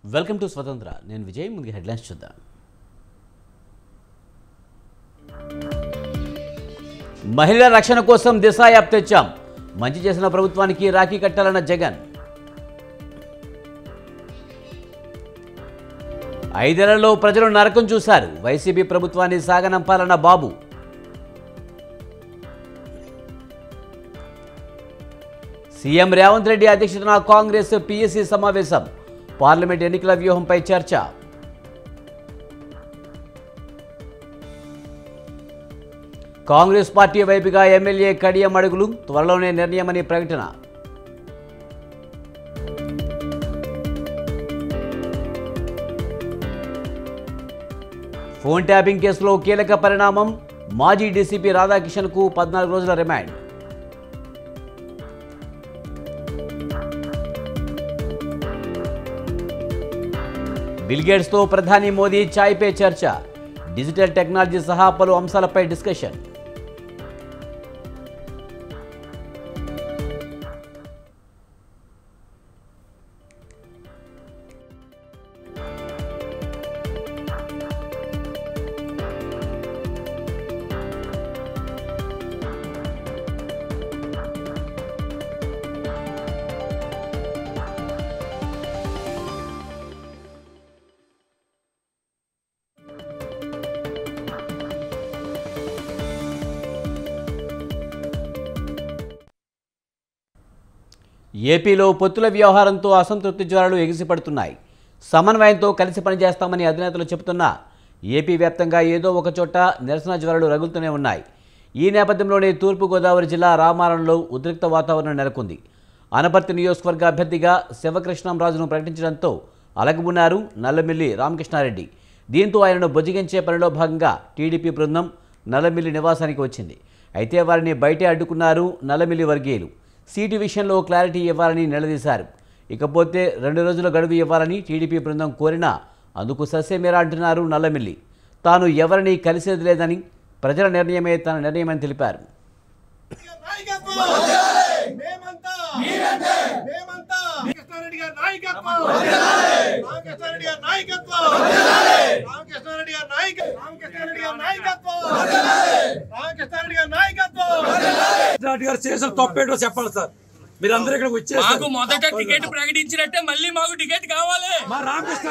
Welcome to స్వతంత్ర. నేను విజయ్. ముందుగా హెడ్లైన్స్ చూద్దాం. మహిళల రక్షణ కోసం దిశ యాప్ తెచ్చాం. మంచి చేసిన ప్రభుత్వానికి రాఖీ కట్టాలన్న జగన్. 5 ఏళ్లలో ప్రజలు నరకం చూశారు. వైసీపీ ప్రభుత్వాన్ని సాగనంపాలన్న బాబు. సీఎం రేవంత్ రెడ్డి అధ్యక్షతన కాంగ్రెస్ పీఎస్సీ సమావేశం. పార్లమెంట్ ఎన్నికల వ్యూహంపై చర్చ. కాంగ్రెస్ పార్టీ వైపుగా ఎమ్మెల్యే కడియం అడుగులు. త్వరలోనే నిర్ణయమని ప్రకటన. ఫోన్ ట్యాపింగ్ కేసులో కీలక పరిణామం. మాజీ డీసీపీ రాధాకిషన్కు 14 రోజుల రిమాండ్. బిల్ గేట్స్తో ప్రధాని మోదీ ఛాయ్పై చర్చ. డిజిటల్ టెక్నాలజీ సహా పలు అంశాలపై డిస్కషన్. ఏపీలో పొత్తుల వ్యవహారంతో అసంతృప్తి జ్వరాలు ఎగిసిపడుతున్నాయి. సమన్వయంతో కలిసి పనిచేస్తామని అధినేతలు చెబుతున్నా ఏపీ వ్యాప్తంగా ఏదో ఒక చోట నిరసన జ్వరాలు రగులుతూనే ఉన్నాయి. ఈ నేపథ్యంలోనే తూర్పుగోదావరి జిల్లా రామారంలో ఉద్రిక్త వాతావరణం నెలకొంది. అనపర్తి నియోజకవర్గ అభ్యర్థిగా శివకృష్ణంరాజును ప్రకటించడంతో అలగబున్నారు నల్లమిల్లి రామకృష్ణారెడ్డి. దీంతో ఆయనను బుజ్జగించే పనిలో భాగంగా టీడీపీ బృందం నల్లమిల్లి నివాసానికి వచ్చింది. అయితే వారిని బయటే అడ్డుకున్నారు నల్లమిల్లి వర్గీయులు. సీటు విషయంలో క్లారిటీ ఇవ్వాలని నిలదీశారు. ఇకపోతే 2 రోజుల గడువు ఇవ్వాలని టీడీపీ బృందం కోరినా అందుకు సస్యమేరా అంటున్నారు నల్లమిల్లి. తాను ఎవరిని కలిసేది లేదని, ప్రజల నిర్ణయమే తన నిర్ణయమని తెలిపారు. తప్పేటో చెప్పాలి సార్. మీరందరూ ఇక్కడికి వచ్చేసి మాకు మొదట టికెట్ ప్రకటించినట్టే మళ్ళీ మాకు టికెట్ కావాలి. మా రామకృష్ణ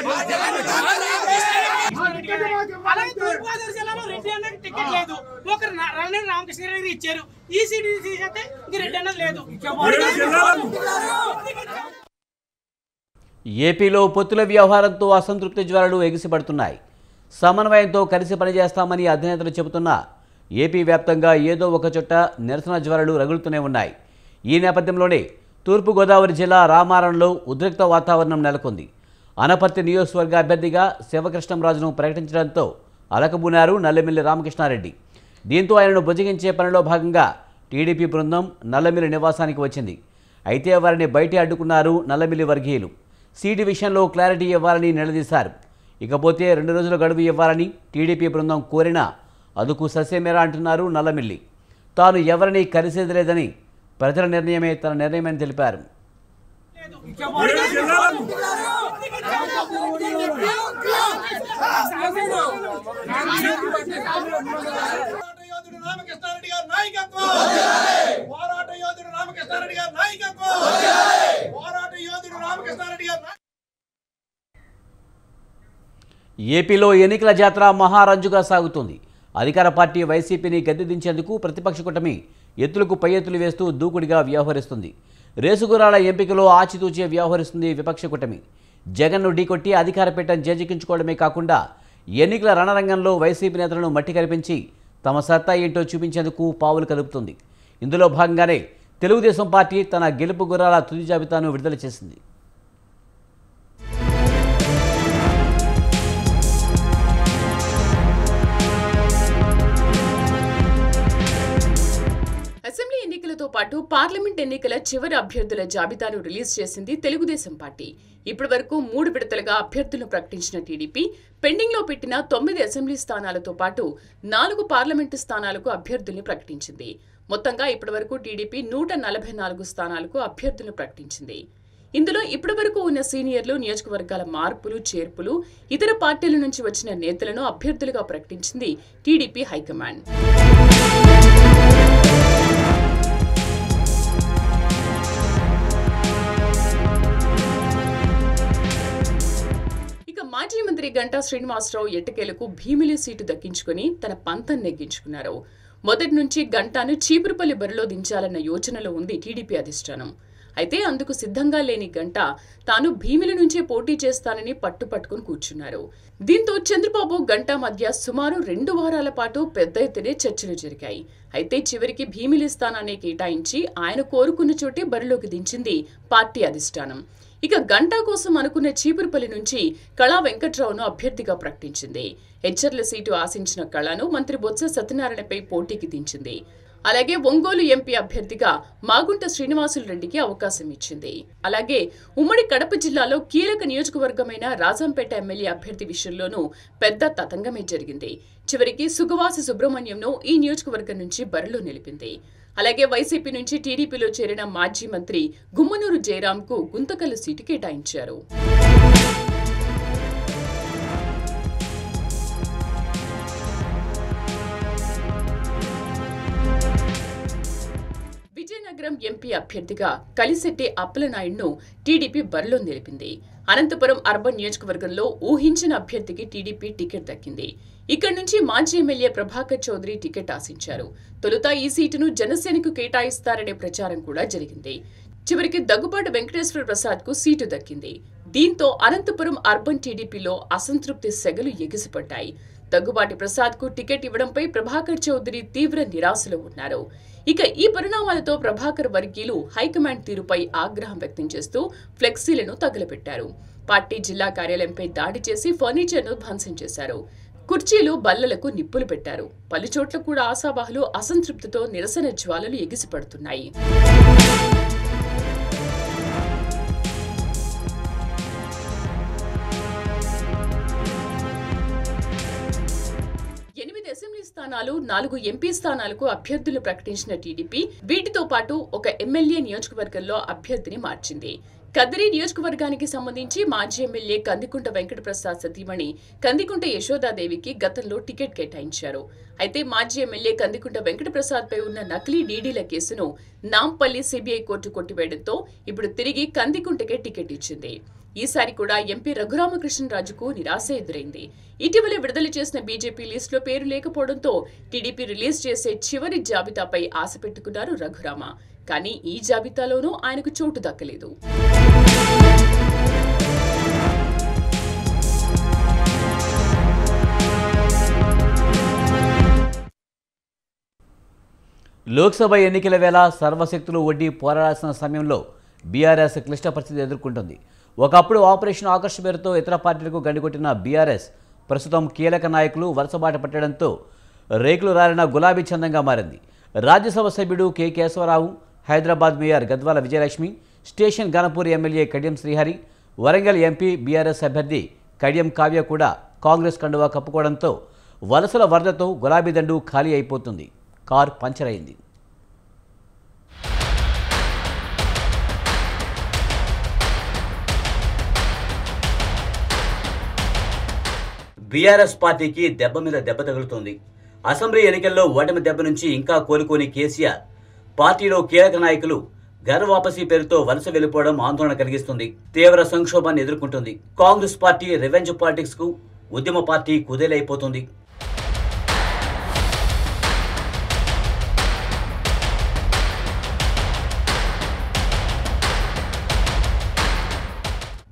లేదు. ఒక రామకృష్ణ గారికి ఇచ్చారు. ఈ సీట్ తీసేస్తే ఇంక రెడ్డి అన్నది లేదు. ఏపీలో పొత్తుల వ్యవహారంతో అసంతృప్తి జ్వరాలు ఎగిసిపడుతున్నాయి. సమన్వయంతో కలిసి పనిచేస్తామని అధినేతలు చెబుతున్నా ఏపీ వ్యాప్తంగా ఏదో ఒక చోట నిరసన జ్వరాలు రగులుతూనే ఉన్నాయి. ఈ నేపథ్యంలోనే తూర్పుగోదావరి జిల్లా రామారంలో ఉద్రిక్త వాతావరణం నెలకొంది. అనపర్తి నియోజకవర్గ అభ్యర్థిగా శివకృష్ణంరాజును ప్రకటించడంతో అలకబూనారు నల్లమిల్లి రామకృష్ణారెడ్డి. దీంతో ఆయనను బుజ్జగించే పనిలో భాగంగా టీడీపీ బృందం నల్లమిల్లి నివాసానికి వచ్చింది. అయితే వారిని బయటే అడ్డుకున్నారు నల్లమిల్లి వర్గీయులు. సీటు విషయంలో క్లారిటీ ఇవ్వాలని నిలదీశారు. ఇకపోతే 2 రోజుల గడువు ఇవ్వాలని టీడీపీ బృందం కోరినా అందుకు సస్యమేరా అంటున్నారు నల్లమిల్లి. తాను ఎవరిని కలిసేది లేదని, ప్రజల నిర్ణయమే తన నిర్ణయమని తెలిపారు. ఏపీలో ఎన్నికల జాతర మహారంజుగా సాగుతుంది. అధికార పార్టీ వైసీపీని గద్దెదించేందుకు ప్రతిపక్ష కూటమి ఎత్తులకు పై ఎత్తులు వేస్తూ దూకుడిగా వ్యవహరిస్తుంది. రేసుగుర్రాల ఎంపికలో ఆచితూచే వ్యవహరిస్తుంది విపక్ష కూటమి. జగన్ను ఢీకొట్టి అధికార పీఠం చేజిక్కించుకోవడమే కాకుండా ఎన్నికల రణరంగంలో వైసీపీ నేతలను మట్టి కనిపించి తమ సత్తా ఏంటో చూపించేందుకు పావులు కలుపుతుంది. ఇందులో భాగంగానే తెలుగుదేశం పార్టీ తన గెలుపు గుర్రాల తుది జాబితాను విడుదల చేసింది. అసెంబ్లీ ఎన్నికలతో పాటు పార్లమెంట్ ఎన్నికల చివరి అభ్యర్థుల జాబితాను రిలీజ్ చేసింది తెలుగుదేశం పార్టీ. ఇప్పటి వరకు 3 విడతలుగా అభ్యర్థులను ప్రకటించిన టీడీపీ పెండింగ్లో పెట్టిన 9 అసెంబ్లీ స్థానాలతో పాటు 4 పార్లమెంటు స్థానాలకు అభ్యర్థుల్ని ప్రకటించింది. మొత్తంగా ఇప్పటి వరకు టీడీపీ 144 స్థానాలకు అభ్యర్థులను ప్రకటించింది. ఇందులో ఇప్పటి వరకు ఉన్న సీనియర్లు, నియోజకవర్గాల మార్పులు, చేర్పులు, ఇతర పార్టీల నుంచి వచ్చిన నేతలను అభ్యర్థులుగా ప్రకటించింది టీడీపీ హైకమాండ్. మాజీ మంత్రి గంటా శ్రీనివాసరావు ఎట్టకేలకు భీమిలి సీటు దక్కించుకుని తన పంతం నెగ్గించుకున్నారు. మొదటి నుంచి గంటాను చీపురుపల్లి బరిలో దించాలన్న యోచనలో ఉంది టీడీపీ అధిష్టానం. అయితే అందుకు సిద్ధంగా లేని గంటా తాను భీమిలి నుంచే పోటీ చేస్తానని పట్టుపట్టుకుని కూర్చున్నారు. దీంతో చంద్రబాబు, గంటా మధ్య సుమారు 2 వారాల పాటు పెద్ద ఎత్తునే చర్చలు జరిగాయి. అయితే చివరికి భీమిలి స్థానాన్ని కేటాయించి ఆయన కోరుకున్న చోటే బరిలోకి దించింది పార్టీ అధిష్టానం. ఇక గంటా కోసం అనుకున్న చీపురుపల్లి నుంచి కళా వెంకట్రావును అభ్యర్థిగా ప్రకటించింది. హెచ్చర్ల సీటు ఆశించిన కళను మంత్రి బొత్స సత్యనారాయణపై పోటీకి దించింది. అలాగే ఒంగోలు ఎంపీ అభ్యర్థిగా మాగుంట శ్రీనివాసులు రెడ్డికి అవకాశం ఇచ్చింది. అలాగే ఉమ్మడి కడప జిల్లాలో కీలక నియోజకవర్గమైన రాజంపేట ఎమ్మెల్యే అభ్యర్థి విషయంలోనూ పెద్ద తతంగమే జరిగింది. చివరికి సుగవాసి సుబ్రహ్మణ్యంను ఈ నియోజకవర్గం నుంచి బరిలో నిలిపింది. అలాగే వైసీపీ నుంచి టీడీపీలో చేరిన మాజీ మంత్రి గుమ్మనూరు జయరాంకు గుంతకల్లు సీటు కేటాయించారు. విజయనగరం ఎంపీ అభ్యర్థిగా కలిశెట్టి అప్పలనాయుడును టీడీపీ బరిలో నిలిపింది. అనంతపురం అర్బన్ నియోజకవర్గంలో ఊహించిన అభ్యర్థికి టీడీపీ టికెట్ దక్కింది. ఇక్కడి నుంచి మాజీ ఎమ్మెల్యే ప్రభాకర్ చౌదరి టికెట్ ఆశించారు. తొలుత ఈ సీటును జనసేనకు కేటాయిస్తారనే ప్రచారం కూడా జరిగింది. చివరికి దగ్గుబాటి వెంకటేశ్వర ప్రసాద్ కు సీటు దక్కింది. దీంతో అనంతపురం అర్బన్ టీడీపీలో అసంతృప్తి సెగలు ఎగిసిపడ్డాయి. దగ్గుబాటి ప్రసాద్ కు టికెట్ ఇవ్వడంపై ప్రభాకర్ చౌదరి తీవ్ర నిరాశలో ఉన్నారు. ఇక ఈ పరిణామాలతో ప్రభాకర్ వర్గీయులు హైకమాండ్ తీరుపై ఆగ్రహం వ్యక్తం చేస్తూ ఫ్లెక్సీలను తగలబెట్టారు. పార్టీ జిల్లా కార్యాలయంపై దాడి చేసి ఫర్నిచర్ను ధ్వంసం చేశారు. కుర్చీలు, బల్లలకు నిప్పులు పెట్టారు. పలుచోట్ల కూడా ఆశావాహులు అసంతృప్తితో నిరసన జ్వాలలు ఎగిసిపడుతున్నాయి. అసెంబ్లీ స్థానాలు, 4 ఎంపీ స్థానాలకు అభ్యర్థులు ప్రకటించిన టీడీపీ వీటితో పాటు ఒక ఎమ్మెల్యే నియోజకవర్గంలో అభ్యర్థిని మార్చింది. కదిరి నియోజకవర్గానికి సంబంధించి మాజీ ఎమ్మెల్యే కందికుంట వెంకటప్రసాద్ సతీమణి కందికుంట యశోదాదేవికి గతంలో టికెట్ కేటాయించారు. అయితే మాజీ ఎమ్మెల్యే కందికుంట వెంకటప్రసాద్ పై ఉన్న నకిలీ డీడీల కేసును నాంపల్లి సిబిఐ కోర్టు కొట్టివేయడంతో ఇప్పుడు తిరిగి కందికుంటకే టికెట్ ఇచ్చింది. ఈసారి కూడా ఎంపీ రఘురామకృష్ణరాజుకు నిరాశ ఎదురైంది. ఇటీవల విడుదల చేసిన బీజేపీ లిస్టులో పేరు లేకపోవడంతో టీడీపీ రిలీజ్ చేసే చివరి జాబితాపై ఆశ పెట్టుకున్నారు రఘురామ. కానీ ఈ జాబితాలోనూ ఆయనకు చోటు దక్కలేదు. లోక్సభ ఎన్నికల వేళ సర్వశక్తులు ఒడ్డి పోరాడాల్సిన సమయంలో బీఆర్ఎస్ క్లిష్ట పరిస్థితి ఎదుర్కొంటుంది. ఒకప్పుడు ఆపరేషన్ ఆకర్ష్ పేరుతో ఇతర పార్టీలకు గండికొట్టిన బీఆర్ఎస్ ప్రస్తుతం కీలక నాయకులు వరుసబాట పట్టడంతో రేకులు రాలిన గులాబీ చందంగా మారింది. రాజ్యసభ సభ్యుడు K Keshava Rao, Hyderabad mayor Gadwal Vijayalakshmi, station Ghanpur MLA Kadiyam Srihari, Warangal MP BRS అభ్యర్థి కడియం కావ్య కూడా కాంగ్రెస్ కండువా కప్పుకోవడంతో వలసల వరదతో గులాబీ దండు ఖాళీ అయిపోతుంది. కారు పంచర్ అయింది. బీఆర్ఎస్ పార్టీకి దెబ్బ మీద దెబ్బ తగులుతోంది. అసెంబ్లీ ఎన్నికల్లో ఓటమి దెబ్బ నుంచి ఇంకా కోలుకోని కేసీఆర్ పార్టీలో కీలక నాయకులు ఘర్వాపసీ పేరుతో వలస వెళ్లిపోవడం ఆందోళన కలిగిస్తుంది. తీవ్ర సంక్షోభాన్ని ఎదుర్కొంటుంది. కాంగ్రెస్ పార్టీ రివెంజ్ పాలిటిక్స్ కు ఉద్యమ పార్టీ కుదేలైపోతుంది.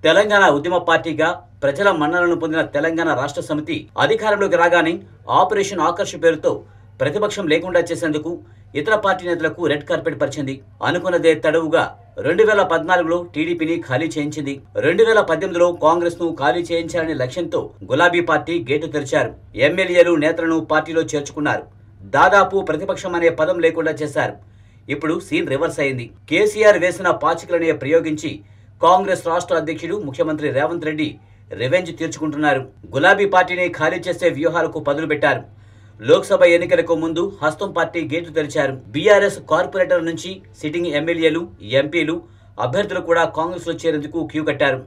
తెలంగాణ ఉద్యమ పార్టీగా ప్రజల మన్ననలను పొందిన తెలంగాణ రాష్ట్ర సమితి అధికారంలోకి రాగానే ఆపరేషన్ ఆకర్ష్ పేరుతో ప్రతిపక్షం లేకుండా చేసేందుకు ఇతర పార్టీ నేతలకు రెడ్ కార్పెట్ పరిచింది. అనుకున్నదే తడవుగా 2014లో టీడీపీని ఖాళీ చేయించింది. 2018లో కాంగ్రెస్ ను ఖాళీ చేయించాలనే లక్ష్యంతో గులాబీ పార్టీ గేటు తెరిచారు. ఎమ్మెల్యేలు, నేతలను పార్టీలో చేర్చుకున్నారు. దాదాపు ప్రతిపక్షం అనే పదం లేకుండా చేశారు. ఇప్పుడు సీన్ రివర్స్ అయింది. కేసీఆర్ వేసిన పాచికలనే ప్రయోగించి కాంగ్రెస్ రాష్ట్ర అధ్యక్షుడు ముఖ్యమంత్రి రేవంత్ రెడ్డి రివెంజ్ తీర్చుకుంటున్నారు. గులాబీ పార్టీని ఖాళీ చేసే వ్యూహాలకు పదులు పెట్టారు. లోక్సభ ఎన్నికలకు ముందు హస్తం పార్టీ గేట్లు తెరిచారు. బీఆర్ఎస్ కార్పొరేటర్ నుంచి సిట్టింగ్ ఎమ్మెల్యేలు, ఎంపీలు అభ్యర్థులు కూడా కాంగ్రెస్లో చేరేందుకు క్యూ కట్టారు.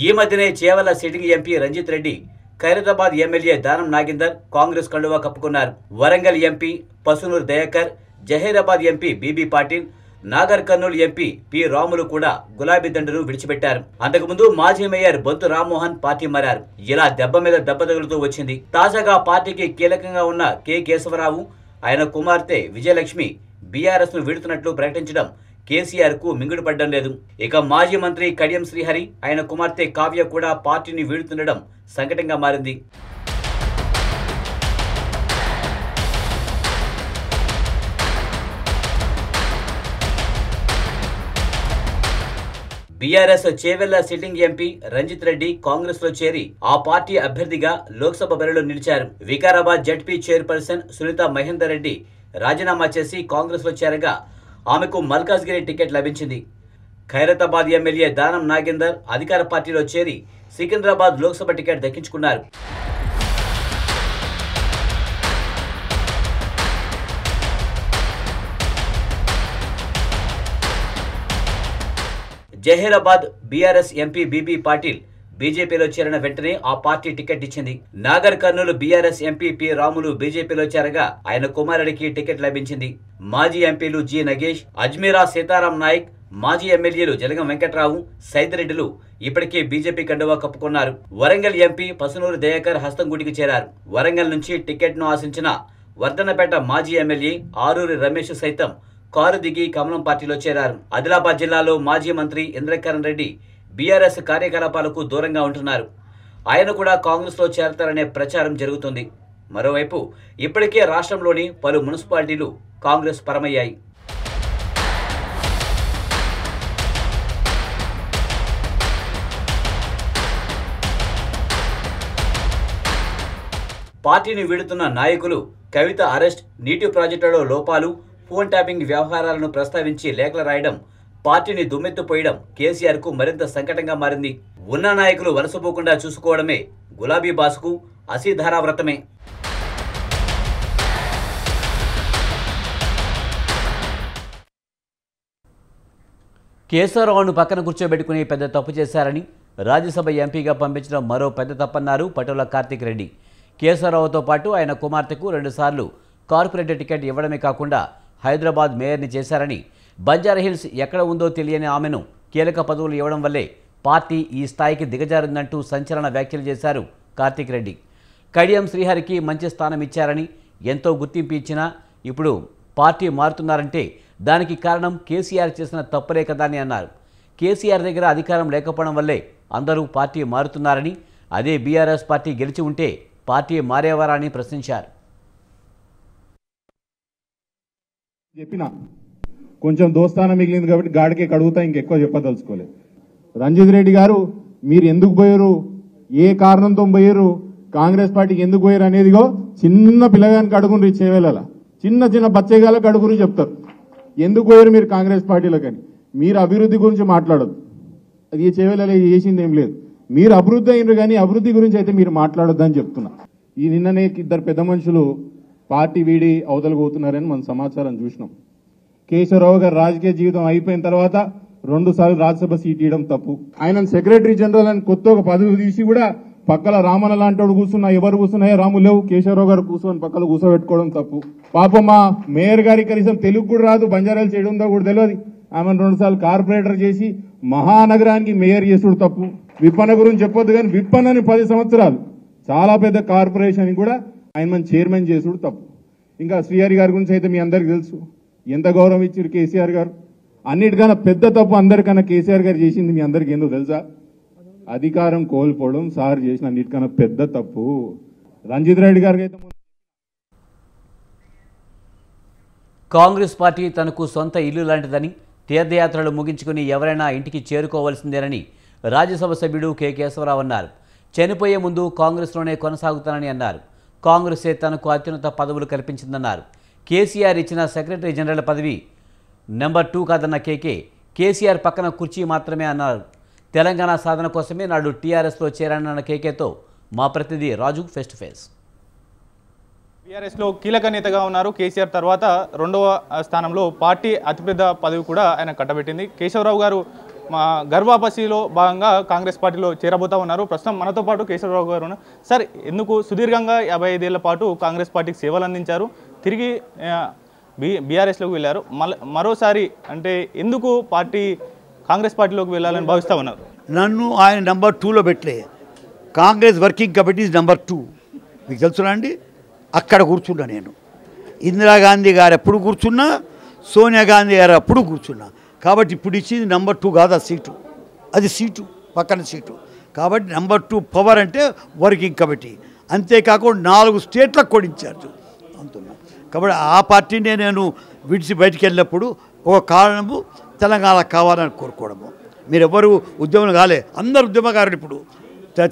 ఈ మధ్యనే Chevella sitting MP Ranjith Reddy, Khairatabad MLA Danam Nagender Congress కండువా కప్పుకున్నారు. Warangal MP Pasunuri Dayakar, Zahirabad MP B B Patil, Nagar Kurnool MP P Ramulu కూడా గులాబీ దండను విడిచిపెట్టారు. అంతకుముందు మాజీ మేయర్ బొంతు రామ్మోహన్ పార్టీ మారారు. ఇలా దెబ్బ మీద దెబ్బ తగులుతూ వచ్చింది. తాజాగా పార్టీకి కీలకంగా ఉన్న కె కేశవరావు, ఆయన కుమార్తె విజయలక్ష్మి బీఆర్ఎస్ ను వీడుతున్నట్లు ప్రకటించడం కేసీఆర్ కు మింగుడు పడ్డం లేదు. ఇక మాజీ మంత్రి కడియం శ్రీహరి, ఆయన కుమార్తె కావ్య కూడా పార్టీని వీడుతుండడం సంకటంగా మారింది. BRS Chevella sitting MP Ranjith Reddy Congress లో చేరి ఆ పార్టీ అభ్యర్థిగా లోక్సభ బరిలో నిలిచారు. వికారాబాద్ జడ్పీ చైర్పర్సన్ సునీత మహేందర్ రెడ్డి రాజీనామా చేసి కాంగ్రెస్ లో చేరగా ఆమెకు మల్కాజ్గిరి టికెట్ లభించింది. ఖైరతాబాద్ ఎమ్మెల్యే దానం నాగేందర్ అధికార పార్టీలో చేరి సికింద్రాబాద్ లోక్సభ టికెట్ దక్కించుకున్నారు. Zahirabad BRS MP B B Patil బీజేపీలో చేరిన వెంటనే ఆ పార్టీ టికెట్ ఇచ్చింది. Nagar Kurnool BRS MP P Ramulu బీజేపీలో చేరగా ఆయన కుమారుడికి టికెట్ లభించింది. మాజీ ఎంపీలు జి నగేష్, అజ్మీరా సీతారాం నాయక్, మాజీ ఎమ్మెల్యేలు జలగం వెంకట్రావు, సైదిరెడ్డిలు ఇప్పటికే బీజేపీ కండువా కప్పుకున్నారు. వరంగల్ ఎంపీ పసునూరు దయాకర్ హస్తంగూటికి చేరారు. వరంగల్ నుంచి టికెట్ ను ఆశించిన వర్ధన్నపేట మాజీ ఎమ్మెల్యే ఆరూరి రమేష్ సైతం కారు దిగి కమలం పార్టీలో చేరారు. ఆదిలాబాద్ జిల్లాలో మాజీ మంత్రి ఇంద్రకరణ్ రెడ్డి బీఆర్ఎస్ కార్యకలాపాలకు దూరంగా ఉంటున్నారు. ఆయన కూడా కాంగ్రెస్ లో చేరతారనే ప్రచారం జరుగుతుంది. మరోవైపు ఇప్పటికే రాష్ట్రంలోని పలు మున్సిపాలిటీలు కాంగ్రెస్ పరమయ్యాయి. పార్టీని వీడుతున్న నాయకులు కవిత అరెస్ట్, నీటి ప్రాజెక్టులలో లోపాలు, ఫోన్ ట్యాపింగ్ వ్యవహారాలను ప్రస్తావించి లేఖలు రాయడం, పార్టీని దుమ్మెత్తుపోయడం కేసీఆర్ కు మరింత సంకటంగా మారింది. ఉన్న నాయకులు వలసపోకుండా చూసుకోవడమే గులాబీ బాసుకు అసీధారా వ్రతమే. కేశవరావును పక్కన కూర్చోబెట్టుకుని పెద్ద తప్పు చేశారని రాజ్యసభ ఎంపీగా పంపించడం మరో పెద్ద తప్పన్నారు పటోల కార్తిక్ రెడ్డి. కేశవరావుతో పాటు ఆయన కుమార్తెకు 2 సార్లు కార్పొరేటర్ టికెట్ ఇవ్వడమే కాకుండా హైదరాబాద్ మేయర్ని చేశారని, బంజారాహిల్స్ ఎక్కడ ఉందో తెలియని ఆమెను కీలక పదవులు ఇవ్వడం వల్లే పార్టీ ఈ స్థాయికి దిగజారిందంటూ సంచలన వ్యాఖ్యలు చేశారు కార్తిక్ రెడ్డి. కడియం శ్రీహరికి మంచి స్థానం ఇచ్చారని, ఎంతో గుర్తింపు ఇచ్చినా ఇప్పుడు పార్టీ మారుతున్నారంటే దానికి కారణం కేసీఆర్ చేసిన తప్పులే కదా అని అన్నారు. కేసీఆర్ దగ్గర అధికారం లేకపోవడం వల్లే అందరూ పార్టీ మారుతున్నారని, అదే బీఆర్ఎస్ పార్టీ గెలిచి ఉంటే పార్టీ మారేవారా అని ప్రశ్నించారు. చెప్పిన కొంచెం దోస్తానం మిగిలింది కాబట్టి గాడికి కడుగుతా, ఇంకెక్కువ చెప్పదలుచుకోలేదు. రంజిత్ రెడ్డి గారు, మీరు ఎందుకు పోయారు, ఏ కారణంతో పోయారు, కాంగ్రెస్ పార్టీకి ఎందుకు పోయారు అనేదిగో చిన్న పిల్లగానికి అడుగుని చేవేళ చిన్న చిన్న బచ్చేగాలకు అడుగుని చెప్తారు ఎందుకు పోయారు మీరు కాంగ్రెస్ పార్టీలో. కానీ మీరు అభివృద్ధి గురించి మాట్లాడదు, అది చేవేళ చేసింది ఏం లేదు. మీరు అభివృద్ధి అయినరు కానీ అభివృద్ధి గురించి అయితే మీరు మాట్లాడొద్దని చెప్తున్నా. ఈ నిన్ననే 2 పెద్ద మనుషులు పార్టీ వీడి అవతలకు పోతున్నారని మనం సమాచారం చూసినాం. కేశవరావు గారు రాజకీయ జీవితం అయిపోయిన తర్వాత 2 సార్లు రాజ్యసభ సీట్ ఇవ్వడం తప్పు. ఆయన సెక్రటరీ జనరల్ అని కొత్త ఒక పదవి తీసి కూడా పక్కల రామన్న లాంటి కూర్చున్నా, ఎవరు కూర్చున్నాయో రాము లేవు, కేశవరావు గారు కూర్చొని పక్కన కూర్చోబెట్టుకోవడం తప్పు. పాపం మా మేయర్ గారికి కనీసం తెలుగు కూడా రాదు, బంజారాలు చేయడం ఉందో కూడా తెలియదు. ఆమెను 2 సార్లు కార్పొరేటర్ చేసి మహానగరానికి మేయర్ చేసుడు తప్పు. విప్పన్న గురించి చెప్పొద్దు కానీ విప్పన్నని 10 సంవత్సరాలు చాలా పెద్ద కార్పొరేషన్ కూడా ఆయన మన చైర్మన్ చేసుడు తప్పు. ఇంకా శ్రీహరి గారి గురించి అయితే మీ అందరికి తెలుసు, ఎంత గౌరవం ఇచ్చారు కేసీఆర్ గారు. అన్నిటికన్నా పెద్ద తప్పు అందరికన్నా కేసీఆర్ గారు చేసింది మీ అందరికి ఏందో తెలుసా, అధికారం కోల్పోవడం సార్ చేసిన అన్నిటికన్నా పెద్ద తప్పు. రంజిత్ రెడ్డి గారికి అయితే కాంగ్రెస్ పార్టీ తనకు సొంత ఇల్లు లాంటిదని, తీర్థయాత్రలు ముగించుకుని ఎవరైనా ఇంటికి చేరుకోవాల్సిందేనని రాజ్యసభ సభ్యుడు కె కేశవరావు అన్నారు. చనిపోయే ముందు కాంగ్రెస్లోనే కొనసాగుతానని అన్నారు. కాంగ్రెసే తనకు అత్యున్నత పదవులు కల్పించిందన్నారు. కేసీఆర్ ఇచ్చిన సెక్రటరీ జనరల్ పదవి నెంబర్ 2 కాదన్న కేసీఆర్ పక్కన కుర్చీ మాత్రమే అన్నారు. తెలంగాణ సాధన కోసమే నాడు టీఆర్ఎస్లో చేరానన్న కేకేతో మా ప్రతినిధి రాజు ఫేస్ టు ఫేస్. బీఆర్ఎస్లో కీలక నేతగా ఉన్నారు. కేసీఆర్ తర్వాత రెండవ స్థానంలో పార్టీ అతిపెద్ద పదవి కూడా ఆయన కట్టబెట్టింది. కేశవరావు గారు గర్వాపసిలో భాగంగా కాంగ్రెస్ పార్టీలో చేరబోతా ఉన్నారు. ప్రస్తుతం మనతో పాటు కేశవరావు గారు ఉన్నారు. సార్, ఎందుకు సుదీర్ఘంగా 55 ఏళ్ల పాటు కాంగ్రెస్ పార్టీకి సేవలు అందించారు, తిరిగి బీఆర్ఎస్లోకి వెళ్ళారు, మరోసారి అంటే ఎందుకు కాంగ్రెస్ పార్టీలోకి వెళ్ళాలని భావిస్తూ ఉన్నారు? నన్ను ఆయన నెంబర్ 2లో పెట్టలే. కాంగ్రెస్ వర్కింగ్ కమిటీ నెంబర్ 2 మీకు తెలుసునా అండి. అక్కడ కూర్చున్నా నేను. ఇందిరాగాంధీ గారు ఎప్పుడు కూర్చున్నా, సోనియా గాంధీ గారు అప్పుడు కూర్చున్నా. కాబట్టి ఇప్పుడు ఇచ్చింది నెంబర్ 2 కాదు, అది సీటు పక్కన సీటు. కాబట్టి నెంబర్ 2 పవర్ అంటే వర్కింగ్ కమిటీ. అంతేకాకుండా 4 స్టేట్లకు కూడా ఇన్ఛార్జ్ అంటున్నా. కాబట్టి ఆ పార్టీనే నేను విడిచి బయటికి వెళ్ళినప్పుడు ఒక కారణము తెలంగాణ కావాలని కోరుకోవడము. మీరు ఎవరు ఉద్యమం కాలే, అందరు ఉద్యమకారులు ఇప్పుడు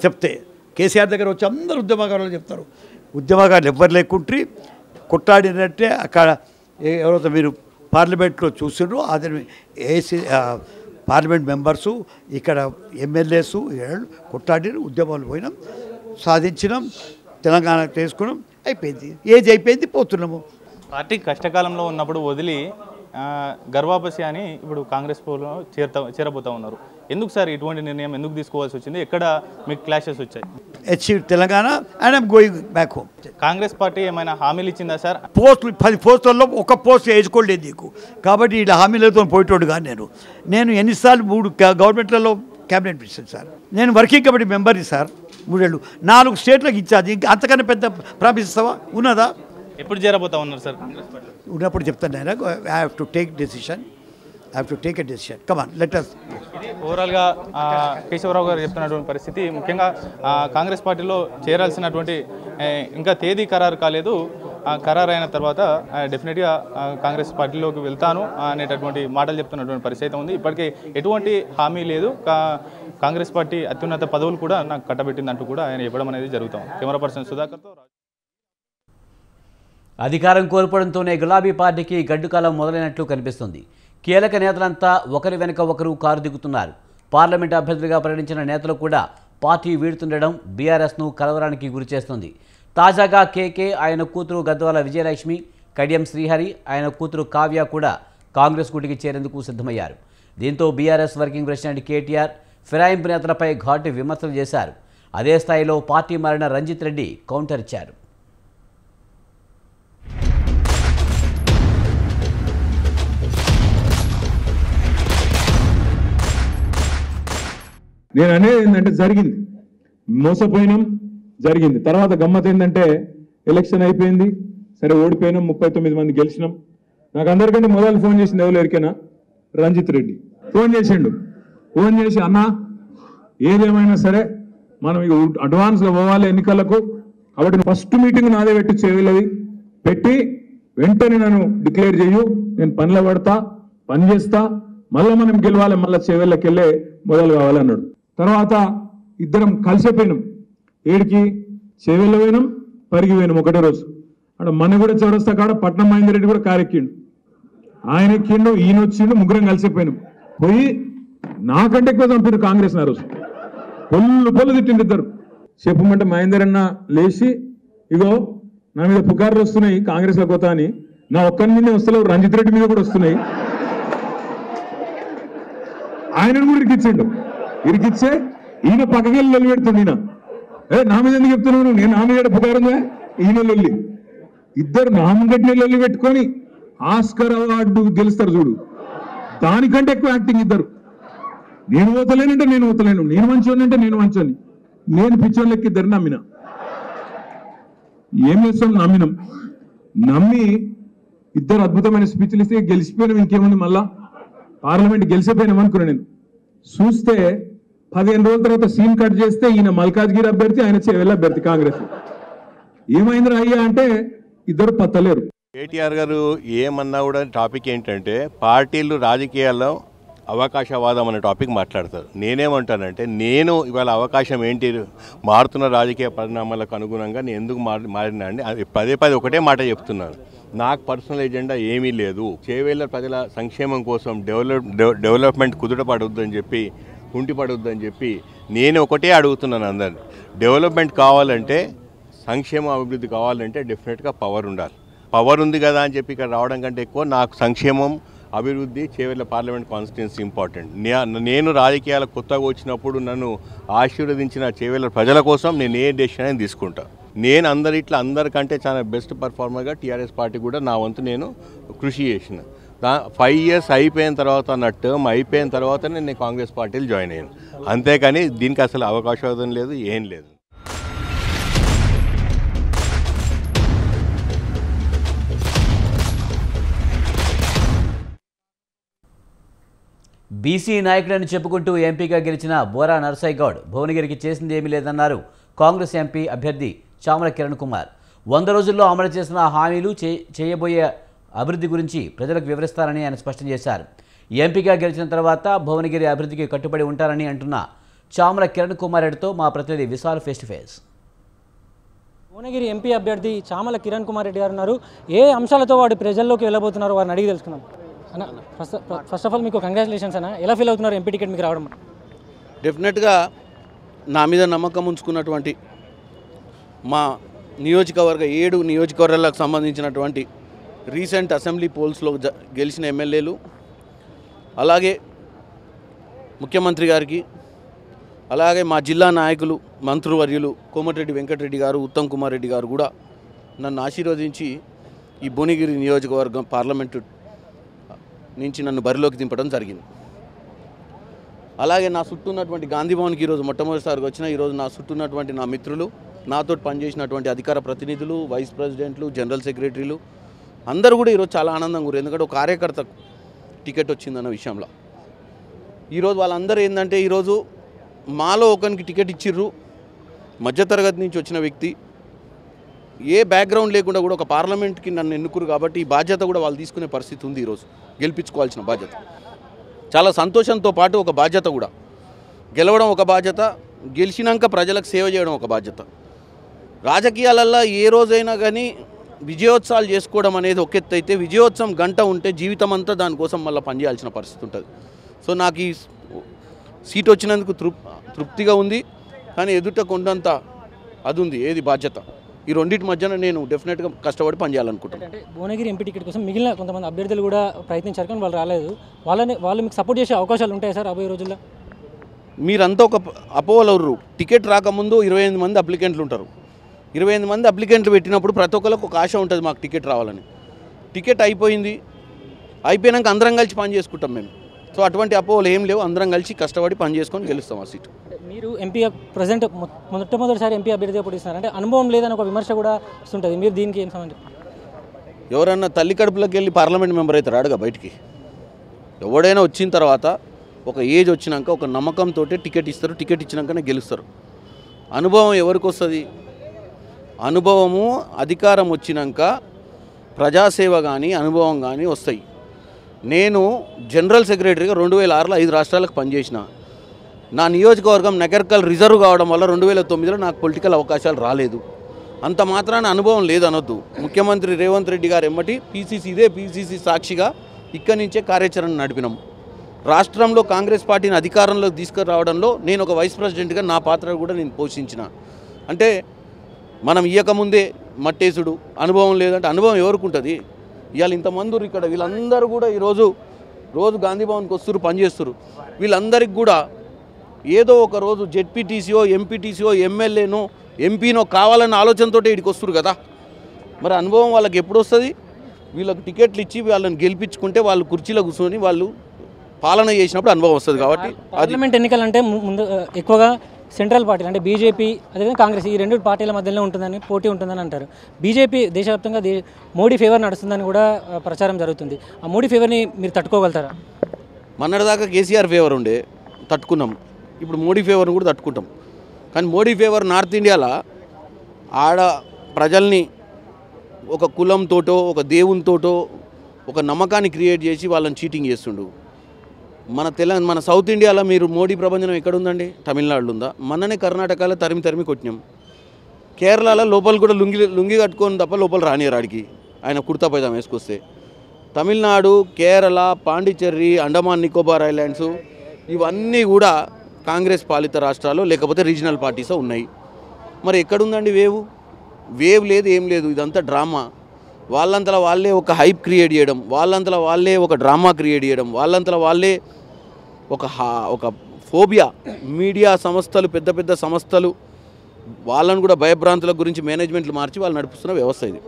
చెప్తే కేసీఆర్ దగ్గర వచ్చి అందరు ఉద్యమకారులు చెప్తారు. ఉద్యమకారులు ఎవ్వరు లేకుంటే కొట్టాడినట్టే అక్కడ ఎవరైతే మీరు పార్లమెంట్లో చూసిండ్రు, అదే ఏసీ పార్లమెంట్ మెంబర్సు, ఇక్కడ ఎమ్మెల్యేసు కొట్టాడిన ఉద్యమాలు పోయినాం, సాధించినాం, తెలంగాణ చేసుకున్నాం, అయిపోయింది. ఏజ్ అయిపోయింది, పోతున్నాము. పార్టీ కష్టకాలంలో ఉన్నప్పుడు వదిలి గర్వాపసి అని ఇప్పుడు కాంగ్రెస్ పోలో చేరబోతా ఉన్నారు. ఎందుకు సార్ ఇటువంటి నిర్ణయం ఎందుకు తీసుకోవాల్సి వచ్చింది? ఎక్కడ మీకు క్లాషెస్ వచ్చాయి? Achieve Telangana and I'm going back home. Congress party ఏమైనా హామీలు ఇచ్చిందా సార్? పోస్టులు 10 పోస్టుల్లో ఒక పోస్ట్ వేసుకోలేదు నీకు. కాబట్టి ఇలా హామీలతో పోయేటోడు కానీ నేను ఎన్నిసార్లు 3 గవర్నమెంట్లలో క్యాబినెట్ మినిస్టర్ సార్. నేను వర్కింగ్ కమిటీ మెంబర్ని సార్. 3 ఏళ్ళు 4 స్టేట్లకు ఇచ్చాది. ఇంకా అంతకన్నా పెద్ద ప్రామిస్ ఇస్తావా? ఉన్నదా? ఎప్పుడు చేరబోతా ఉన్నారు సార్ కాంగ్రెస్ పార్టీ? ఉన్నప్పుడు చెప్తాను నేను. I have to take decision. Come on let us. ఓవరాల్గా కేశవరావు గారు చెప్తున్నటువంటి పరిస్థితి, ముఖ్యంగా కాంగ్రెస్ పార్టీలో చేరాల్సినటువంటి ఇంకా తేదీ ఖరారు కాలేదు. ఖరారు అయిన తర్వాత డెఫినెట్గా కాంగ్రెస్ పార్టీలోకి వెళ్తాను అనేటటువంటి మాటలు చెప్తున్నటువంటి పరిస్థితి ఉంది. ఇప్పటికీ ఎటువంటి హామీ లేదు. కాంగ్రెస్ పార్టీ అత్యున్నత పదవులు కూడా నాకు కట్టబెట్టిందంటూ కూడా ఆయన చెప్పడం అనేది జరుగుతాం. Camera person సుధాకర్తో. అధికారం కోల్పోవడంతోనే గులాబీ పార్టీకి గడ్డుకాలం మొదలైనట్లు కనిపిస్తుంది. కీలక నేతలంతా ఒకరి వెనుక ఒకరు కారు దిగుతున్నారు. పార్లమెంట్ అభ్యర్థులుగా ప్రకటించిన నేతలు కూడా పార్టీ వీడుతుండడం బీఆర్ఎస్ను కలవరానికి గురిచేస్తుంది. తాజాగా కేకే, ఆయన కూతురు గద్వాల విజయలక్ష్మి, కడియం శ్రీహరి, ఆయన కూతురు కావ్య కూడా కాంగ్రెస్ గుటికి చేరేందుకు సిద్ధమయ్యారు. దీంతో బీఆర్ఎస్ వర్కింగ్ ప్రెసిడెంట్ కేటీఆర్ ఫిరాయింపు నేతలపై ఘాటు విమర్శలు చేశారు. అదే స్థాయిలో పార్టీ మారిన రంజిత్ రెడ్డి కౌంటర్ ఇచ్చారు. నేను అనేది ఏంటంటే జరిగింది, మోసపోయినాం, జరిగింది. తర్వాత గమ్మత్ ఏంటంటే ఎలక్షన్ అయిపోయింది, సరే ఓడిపోయినాం, 39 మంది గెలిచినాం. నాకు అందరికంటే మొదలు ఫోన్ చేసింది ఎవరు ఎరికైనా? రంజిత్ రెడ్డి ఫోన్ చేసిండు. ఫోన్ చేసి, అన్నా ఏదేమైనా సరే మనం ఇక అడ్వాన్స్గా పోవాలి ఎన్నికలకు, కాబట్టి ఫస్ట్ మీటింగ్ నాదే పెట్టి చేయలేదు, పెట్టి వెంటనే నన్ను డిక్లేర్ చేయు, నేను పనిలో పడతా, పని చేస్తా, మళ్ళీ మనం గెలవాలి, మళ్ళీ చెవెళ్ళకి వెళ్ళే మొదలు కావాలన్నాడు. తర్వాత ఇద్దరం కలిసిపోయినాం. ఏడికి? చెవెళ్ళ పోయినాం, పరిగి పోయినాం ఒకటే రోజు. అక్కడ మన కూడా చౌరస్తా కాడ పట్నం మహేందర్ రెడ్డి కూడా కారు ఎక్కిండు, ఆయన ఎక్కిండు, ఈయన వచ్చిండు, ముగ్గురం కలిసిపోయినాం. పోయి నాకంటే ఎక్కువ చంపారు కాంగ్రెస్ ఆ రోజు. పొల్లు తిట్టిండు ఇద్దరు. చెప్పమంటే మహేందర్ అన్న లేచి, ఇగో నా మీద పుకార్లు వస్తున్నాయి కాంగ్రెస్లో పోతా అని, నా ఒక్కరి మీదే వస్తలేవు, రంజిత్ రెడ్డి మీద కూడా వస్తున్నాయి. ఆయనను కూడా ఇరికిచ్చిండు. ఇరికిచ్చే ఈయన పక్కకెళ్ళి లొల్లి పెడుతుంది. ఈయన నా మీద ఎందుకు చెప్తున్నాను, నేను నా మీద పుకారుందా, ఈయన లొల్లి. ఇద్దరు నామగడ్డి లొల్లి పెట్టుకొని ఆస్కర్ అవార్డు గెలుస్తారు చూడు, దానికంటే ఎక్కువ యాక్టింగ్ ఇద్దరు. నేను పోతలేనంటే నేను పోతలేను, నేను మంచోని అంటే నేను మంచోని, నేను పిచ్చోళ్ళకి ఇద్దరు నమ్మిన. ఏం చేస్తాం? నమ్మి ఇద్దరు అద్భుతమైన స్పీచ్లు ఇస్తే గెలిచిపోయినాం. ఇంకేముంది, మళ్ళా పార్లమెంట్ గెలిచిపోయినాం అనుకున్నా. నేను చూస్తే 15 రోజుల తర్వాత సీన్ కట్ చేస్తే ఈయన మల్కాజ్గిరి అభ్యర్థి, ఆయన చెవెళ్ళ అభ్యర్థి కాంగ్రెస్. ఏమైందిరా అయ్యా అంటే ఇద్దరు పత్తలేరు. కేటీఆర్ గారు ఏమన్నా కూడా టాపిక్ ఏంటంటే పార్టీలు రాజకీయాల్లో అవకాశవాదం అనే టాపిక్ మాట్లాడతారు. నేనేమంటానంటే, నేను ఇవాళ అవకాశం ఏంటి, మారుతున్న రాజకీయ పరిణామాలకు అనుగుణంగా నేను ఎందుకు మారినా అండి, పదే ఒకటే మాట చెప్తున్నాను. నాకు పర్సనల్ ఎజెండా ఏమీ లేదు. చేవేళ్ళ ప్రజల సంక్షేమం కోసం డెవలప్మెంట్ కుదుటపడొద్దని చెప్పి, కుంటిపడొద్దని చెప్పి నేను ఒకటే అడుగుతున్నాను అందరిని, డెవలప్మెంట్ కావాలంటే, సంక్షేమ అభివృద్ధి కావాలంటే డెఫినెట్గా పవర్ ఉండాలి. పవర్ ఉంది కదా అని చెప్పి ఇక్కడ రావడం కంటే ఎక్కువ నాకు సంక్షేమం, అభివృద్ధి, చేవెళ్ళ పార్లమెంట్ కాన్స్టిట్యున్సీ ఇంపార్టెంట్. నేను రాజకీయాలకు కొత్తగా వచ్చినప్పుడు నన్ను ఆశీర్వదించిన చేవెళ్ళ ప్రజల కోసం నేను ఏ డెసిషన్ అయినా తీసుకుంటా. నేను అందరికంటే చాలా బెస్ట్ పర్ఫార్మర్గా టీఆర్ఎస్ పార్టీ కూడా నా వంతు నేను కృషి చేసిన. 5 years అయిపోయిన తర్వాత, నా టర్మ్ అయిపోయిన తర్వాత నేను కాంగ్రెస్ పార్టీలో జాయిన్ అయ్యాను. అంతేకాని దీనికి అసలు అవకాశం లేదు, ఏం లేదు. బీసీ నాయకుడని చెప్పుకుంటూ ఎంపీగా గెలిచిన బోరా నర్సయ్య గౌడ్ భువనగిరికి చేసింది ఏమీ లేదన్నారు కాంగ్రెస్ ఎంపీ అభ్యర్థి చామల కిరణ్ కుమార్. 100 రోజుల్లో అమలు చేసిన హామీలు, చేయబోయే అభివృద్ధి గురించి ప్రజలకు వివరిస్తారని ఆయన స్పష్టం చేశారు. ఎంపీగా గెలిచిన తర్వాత భువనగిరి అభివృద్ధికి కట్టుబడి ఉంటారని అంటున్న చామల కిరణ్ కుమార్ రెడ్డితో మా ప్రతినిధి Vishal face to face. Bhuvanagiri MP అభ్యర్థి చామల కిరణ్ కుమార్ రెడ్డి గారు ఉన్నారు. ఏ అంశాలతో వాడు ప్రజల్లోకి వెళ్ళబోతున్నారు వారిని అడిగి తెలుసుకుందాం. అన్న, ఫస్ట్ ఆఫ్ ఆల్ మీకు కంగ్రాచులేషన్స్ అన్న. ఎలా ఫీల్ అవుతున్నారు ఎంపీ టికెట్ మీకు రావడం? డెఫినెట్గా నా మీద నమ్మకం ఉంచుకున్నటువంటి మా నియోజకవర్గ 7 నియోజకవర్గాలకు సంబంధించినటువంటి రీసెంట్ అసెంబ్లీ పోల్స్లో గెలిచిన ఎమ్మెల్యేలు, అలాగే ముఖ్యమంత్రి గారికి, అలాగే మా జిల్లా నాయకులు, మంత్రివర్యులు కోమటిరెడ్డి వెంకటరెడ్డి గారు, ఉత్తమ్ కుమార్ రెడ్డి గారు కూడా నన్ను ఆశీర్వదించి ఈ భువనగిరి నియోజకవర్గం పార్లమెంటు నుంచి నన్ను బరిలోకి దింపడం జరిగింది. అలాగే నా చుట్టూ ఉన్నటువంటి గాంధీ భవన్కి ఈరోజు మొట్టమొదటిసారిగా వచ్చిన, ఈరోజు నా చుట్టూ ఉన్నటువంటి నా మిత్రులు, నాతో పనిచేసినటువంటి అధికార ప్రతినిధులు, వైస్ ప్రెసిడెంట్లు, జనరల్ సెక్రటరీలు అందరూ కూడా ఈరోజు చాలా ఆనందంగా ఉన్నారు. ఎందుకంటే ఒక కార్యకర్తకు టికెట్ వచ్చిందన్న విషయంలో ఈరోజు వాళ్ళందరూ ఏంటంటే, ఈరోజు మాలో ఒకరికి టికెట్ ఇచ్చిర్రు, మధ్యతరగతి నుంచి వచ్చిన వ్యక్తి, ఏ బ్యాక్గ్రౌండ్ లేకుండా కూడా ఒక పార్లమెంట్కి నన్ను ఎన్నుకురు కాబట్టి ఈ బాధ్యత కూడా వాళ్ళు తీసుకునే పరిస్థితి ఉంది. ఈరోజు గెలిపించుకోవాల్సిన బాధ్యత, చాలా సంతోషంతో పాటు ఒక బాధ్యత కూడా. గెలవడం ఒక బాధ్యత, గెలిచినాక ప్రజలకు సేవ చేయడం ఒక బాధ్యత. రాజకీయాలల్లో ఏ రోజైనా కానీ విజయోత్సవాలు చేసుకోవడం అనేది ఒక ఎత్తు అయితే, విజయోత్సవం గంట ఉంటే జీవితం అంతా దానికోసం మళ్ళీ పనిచేయాల్సిన పరిస్థితి ఉంటుంది. సో నాకు ఈ సీట్ వచ్చినందుకు తృప్తిగా ఉంది. కానీ ఎదుట కొండంత అది ఉంది, ఏది బాధ్యత. ఈ రెండింటి మధ్యన నేను డెఫినెట్గా కష్టపడి పనిచేయాలనుకుంటున్నాను. అంటే భువనగిరి ఎంపీ టికెట్ కోసం మిగిలిన కొంతమంది అభ్యర్థులు కూడా ప్రయత్నించారు, కానీ వాళ్ళు రాలేదు. వాళ్ళు మీకు సపోర్ట్ చేసే అవకాశాలు ఉంటాయి సార్ రాబోయే రోజుల్లో? మీరంతా ఒక అపోవలరు. టికెట్ రాకముందు 28 మంది అప్లికెంట్లు ఉంటారు. 28 మంది అప్లికెంట్లు పెట్టినప్పుడు ప్రతి ఒక్కరికి ఒక ఆశ ఉంటుంది మాకు టికెట్ రావాలని. టికెట్ అయిపోయినాక అందరం కలిసి పని చేసుకుంటాం మేము. సో అటువంటి అపోహలు ఏం లేవు, అందరం కలిసి కష్టపడి పని చేసుకొని గెలుస్తాం ఆ సీటు. మీరు ఎంపీ ప్రజెంట్ మొట్టమొదటిసారి ఎంపీ అభ్యర్థిగా పోటీస్తున్నారు అంటే అనుభవం లేదని ఒక విమర్శ కూడా వస్తుంటుంది. మీరు దీనికి ఏం సమాధానం? ఎవరన్నా తల్లి కడుపులోకి వెళ్ళి పార్లమెంట్ మెంబర్ అవుతారు అడగా బయటికి. ఎవడైనా వచ్చిన తర్వాత ఒక ఏజ్ వచ్చినాక ఒక నమ్మకంతో టికెట్ ఇస్తారు, టికెట్ ఇచ్చినాకనే గెలుస్తారు. అనుభవం ఎవరికి వస్తుంది? అనుభవము, అధికారం వచ్చినాక ప్రజాసేవ కానీ అనుభవం కానీ వస్తాయి. నేను జనరల్ సెక్రటరీగా 2006లో 5 రాష్ట్రాలకు పనిచేసిన. నా నియోజకవర్గం నగర్కల్ రిజర్వ్ కావడం వల్ల 2009లో నాకు పొలిటికల్ అవకాశాలు రాలేదు. అంత మాత్రాన అనుభవం లేదనొద్దు. ముఖ్యమంత్రి రేవంత్ రెడ్డి గారు ఎమ్మటి ఇదే పీసీసీ సాక్షిగా ఇక్కడి నుంచే కార్యాచరణ నడిపినాం. రాష్ట్రంలో కాంగ్రెస్ పార్టీని అధికారంలోకి తీసుకురావడంలో నేను ఒక వైస్ ప్రెసిడెంట్గా నా పాత్ర కూడా నేను పోషించిన. అంటే మనం ఇయ్యకముందే మట్టేసుడు, అనుభవం లేదంటే అనుభవం ఎవరికి ఉంటుంది? ఇవాళ ఇంతమంది ఇక్కడ వీళ్ళందరూ కూడా రోజు గాంధీ భవన్కి వస్తారు, పనిచేస్తారు. వీళ్ళందరికీ కూడా ఏదో ఒక రోజు జెడ్పీటీసీఓ, ఎంపీటీసీఓ, ఎమ్మెల్యేనో, ఎంపీనో కావాలన్న ఆలోచనతో ఇక్కడికి వస్తారు కదా. మరి అనుభవం వాళ్ళకి ఎప్పుడు వస్తుంది? వీళ్ళకి టికెట్లు ఇచ్చి వాళ్ళని గెలిపించుకుంటే వాళ్ళు కుర్చీలో కూర్చొని వాళ్ళు పాలన చేసినప్పుడు అనుభవం వస్తుంది. కాబట్టి పార్లమెంట్ ఎన్నికలంటే ముందు ఎక్కువగా సెంట్రల్ పార్టీలు అంటే బీజేపీ అదేవిధంగా కాంగ్రెస్ ఈ 2 పార్టీల మధ్యలో ఉంటుందని, పోటీ ఉంటుందని అంటారు. బీజేపీ దేశవ్యాప్తంగా మోడీ ఫేవర్ నడుస్తుందని కూడా ప్రచారం జరుగుతుంది. ఆ మోడీ ఫేవర్ని మీరు తట్టుకోగలుగుతారా? మొన్నటిదాకా కేసీఆర్ ఫేవర్ ఉండే, తట్టుకున్నాం. ఇప్పుడు మోడీ ఫేవర్ని కూడా తట్టుకుంటాం. కానీ మోడీ ఫేవర్ నార్త్ ఇండియాలో ఆడ ప్రజల్ని ఒక కులంతోటో, ఒక దేవునితోటో ఒక నమ్మకాన్ని క్రియేట్ చేసి వాళ్ళని చీటింగ్ చేస్తుండు. మన సౌత్ ఇండియాలో మీరు మోడీ ప్రభంజనం ఎక్కడుందండి? తమిళనాడులో ఉందా? మొన్ననే కర్ణాటకలో తరిమి కొట్టినాం. కేరళలో లోపల కూడా లుంగి కట్టుకొని తప్ప లోపల రానియరు ఆడికి, ఆయన కుర్తా పైజామా వేసుకొస్తే. తమిళనాడు, కేరళ, పాండిచ్చేరి, అండమాన్ నికోబార్ ఐలాండ్స్ ఇవన్నీ కూడా కాంగ్రెస్ పాలిత రాష్ట్రాలు లేకపోతే రీజనల్ పార్టీసో ఉన్నాయి. మరి ఎక్కడుందండి వేవ్ లేదు, ఏం లేదు. ఇదంతా డ్రామా. వాళ్ళంతలా వాళ్ళే ఒక హైప్ క్రియేట్ చేయడం, వాళ్ళంతలా వాళ్ళే ఒక డ్రామా క్రియేట్ చేయడం, వాళ్ళంతలా వాళ్ళే ఒక ఫోబియా. మీడియా సంస్థలు, పెద్ద పెద్ద సంస్థలు వాళ్ళను కూడా భయభ్రాంతుల గురించి మేనేజ్మెంట్లు మార్చి వాళ్ళు నడుపుతున్న వ్యవస్థ ఇది.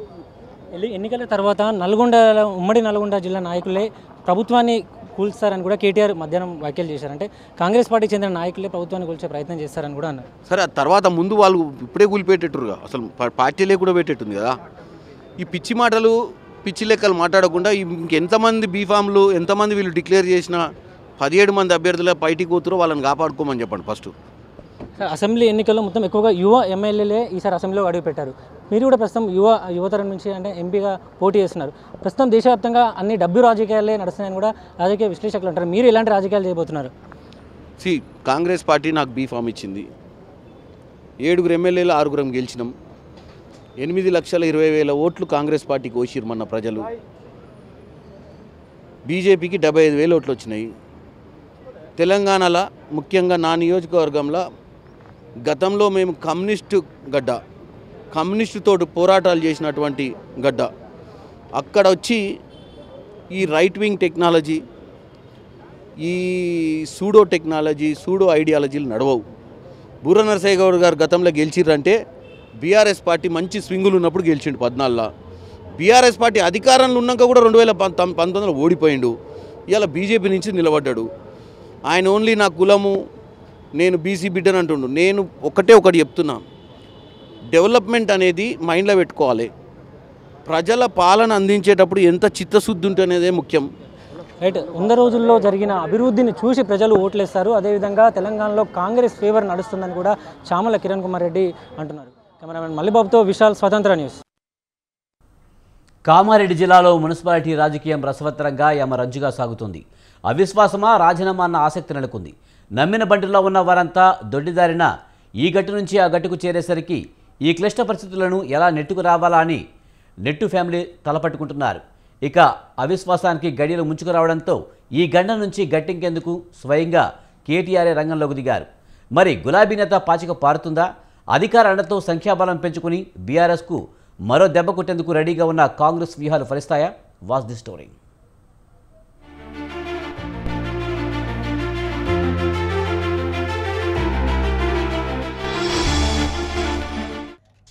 ఎన్నికల తర్వాత ఉమ్మడి నల్గొండ జిల్లా నాయకులే ప్రభుత్వాన్ని కూల్స్తారని కూడా కేటీఆర్ మధ్యాహ్నం వ్యాఖ్యలు చేశారంటే కాంగ్రెస్ పార్టీకి చెందిన నాయకులే ప్రభుత్వాన్ని కూల్చే ప్రయత్నం చేస్తారని కూడా అన్నారు. సరే, ఆ తర్వాత ముందు వాళ్ళు ఇప్పుడే కూలిపెట్టేట్టురుగా, అసలు పార్టీలే కూడా పెట్టేట్టుంది కదా. ఈ పిచ్చి మాటలు, పిచ్చి లెక్కలు మాట్లాడకుండా ఇంకెంతమంది బీఫామ్లు, ఎంతమంది వీళ్ళు డిక్లేర్ చేసిన 17 మంది అభ్యర్థుల బయటికి కూతురు వాళ్ళని కాపాడుకోమని చెప్పండి ఫస్ట్. అసెంబ్లీ ఎన్నికల్లో మొత్తం ఎక్కువగా యువ ఎమ్మెల్యేలే ఈసారి అసెంబ్లీలో అడుగుపెట్టారు. మీరు కూడా ప్రస్తుతం యువతరం నుంచి అంటే ఎంపీగా పోటీ చేస్తున్నారు. ప్రస్తుతం దేశవ్యాప్తంగా అన్ని డబ్బు రాజకీయాలే నడుస్తున్నాయని కూడా రాజకీయ విశ్లేషకులు అంటారు. మీరు ఎలాంటి రాజకీయాలు చేయబోతున్నారు? కాంగ్రెస్ పార్టీ నాకు బీఫామ్ ఇచ్చింది. 7 ఎమ్మెల్యేలు 6 గెలిచినాం. 8,20,000 ఓట్లు కాంగ్రెస్ పార్టీకి ఓసిరు మన ప్రజలు. బీజేపీకి 75,000 ఓట్లు వచ్చినాయి. తెలంగాణలో ముఖ్యంగా నా నియోజకవర్గంలో గతంలో మేము కమ్యూనిస్టుతో పోరాటాలు చేసినటువంటి గడ్డ. అక్కడ వచ్చి ఈ రైట్ వింగ్ టెక్నాలజీ, ఈ సూడో టెక్నాలజీ, సూడో ఐడియాలజీలు నడవవు. బూర నరసయ్య గౌడ్ గారు గతంలో గెలిచిర్రంటే బీఆర్ఎస్ పార్టీ మంచి స్వింగులు ఉన్నప్పుడు గెలిచిండు 14లో. బీఆర్ఎస్ పార్టీ అధికారంలో ఉన్నాక కూడా 2019లో ఓడిపోయిండు. ఇవాళ బీజేపీ నుంచి నిలబడ్డాడు. ఆయన ఓన్లీ నా కులము, నేను బీసీ బిడ్డని అంటుండు. నేను ఒకటి చెప్తున్నా, డెవలప్మెంట్ అనేది మైండ్లో పెట్టుకోవాలి. ప్రజల పాలన అందించేటప్పుడు ఎంత చిత్తశుద్ధి ఉంటేనేదే ముఖ్యం. రైట్. 100 రోజుల్లో జరిగిన అభివృద్ధిని చూసి ప్రజలు ఓట్లేస్తారు. అదేవిధంగా తెలంగాణలో కాంగ్రెస్ ఫేవర్ నడుస్తుందని కూడా చామల కిరణ్ కుమార్ రెడ్డి అంటున్నారు. కెమెరామెన్ మల్లిబాబుతో విశాల్, స్వతంత్ర న్యూస్. కామారెడ్డి జిల్లాలో మున్సిపాలిటీ రాజకీయం రసవత్తరంగా యమరంజుగా సాగుతుంది. అవిశ్వాసమా, రాజీనామా అన్న ఆసక్తి నెలకొంది. నమ్మిన బండిలో ఉన్న వారంతా దొడ్డిదారిన ఈ గట్టు నుంచి ఆ గట్టుకు చేరేసరికి ఈ క్లిష్ట పరిస్థితులను ఎలా నెట్టుకు రావాలా అని నెట్టు ఫ్యామిలీ తలపట్టుకుంటున్నారు. ఇక అవిశ్వాసానికి గడియలు ముంచుకు రావడంతో ఈ గండ నుంచి గట్టింకేందుకు స్వయంగా కేటీఆర్ రంగంలోకి దిగారు. మరి గులాబీ నేత పాచిక పారుతుందా? అధికార అండతో సంఖ్యాబలం పెంచుకుని బీఆర్ఎస్కు మరో దెబ్బ కొట్టేందుకు రెడీగా ఉన్న కాంగ్రెస్ వ్యూహాలు ఫలిస్తాయా? Watch the story.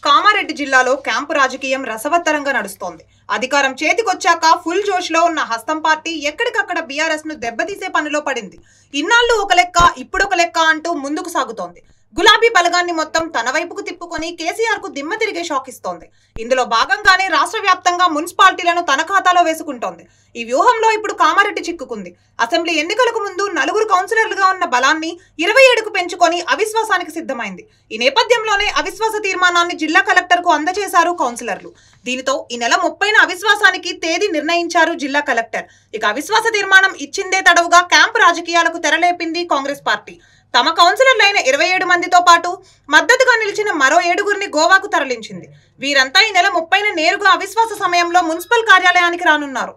కామారెడ్డి జిల్లాలో క్యాంపు రాజకీయం రసవత్తరంగా నడుస్తోంది. అధికారం చేతికొచ్చాక ఫుల్ జోష్ లో ఉన్న హస్తం పార్టీ ఎక్కడికక్కడ బీఆర్ఎస్ ను దెబ్బతీసే పనిలో పడింది. ఇన్నాళ్లు ఒక లెక్క, ఇప్పుడొక లెక్క అంటూ ముందుకు సాగుతోంది. గులాబీ బలగాన్ని మొత్తం తన వైపుకు తిప్పుకొని కేసీఆర్ కు దిమ్మ తిరిగే షాక్ ఇస్తోంది. ఇందులో భాగంగానే రాష్ట్ర వ్యాప్తంగా మున్సిపాలిటీలను తన ఖాతాలో వేసుకుంటోంది. ఈ వ్యూహంలో ఇప్పుడు కామారెడ్డి చిక్కుకుంది. అసెంబ్లీ ఎన్నికలకు ముందు 4 కౌన్సిలర్లుగా ఉన్న బలాన్ని 27కు పెంచుకొని అవిశ్వాసానికి సిద్ధమైంది. ఈ నేపథ్యంలోనే అవిశ్వాస తీర్మానాన్ని జిల్లా కలెక్టర్ కు అందజేశారు కౌన్సిలర్లు. దీనితో ఈ నెల 30న అవిశ్వాసానికి తేదీ నిర్ణయించారు జిల్లా కలెక్టర్. ఇక అవిశ్వాస తీర్మానం ఇచ్చిందే తడవుగా క్యాంపు రాజకీయాలకు తెరలేపింది కాంగ్రెస్ పార్టీ. తమ కౌన్సిలర్లైన 27 మందితో పాటు మద్దతుగా నిలిచిన మరో 7గురిని గోవాకు తరలించింది. వీరంతా ఈ నెల 30న నేరుగా అవిశ్వాస సమయంలో మున్సిపల్ కార్యాలయానికి రానున్నారు.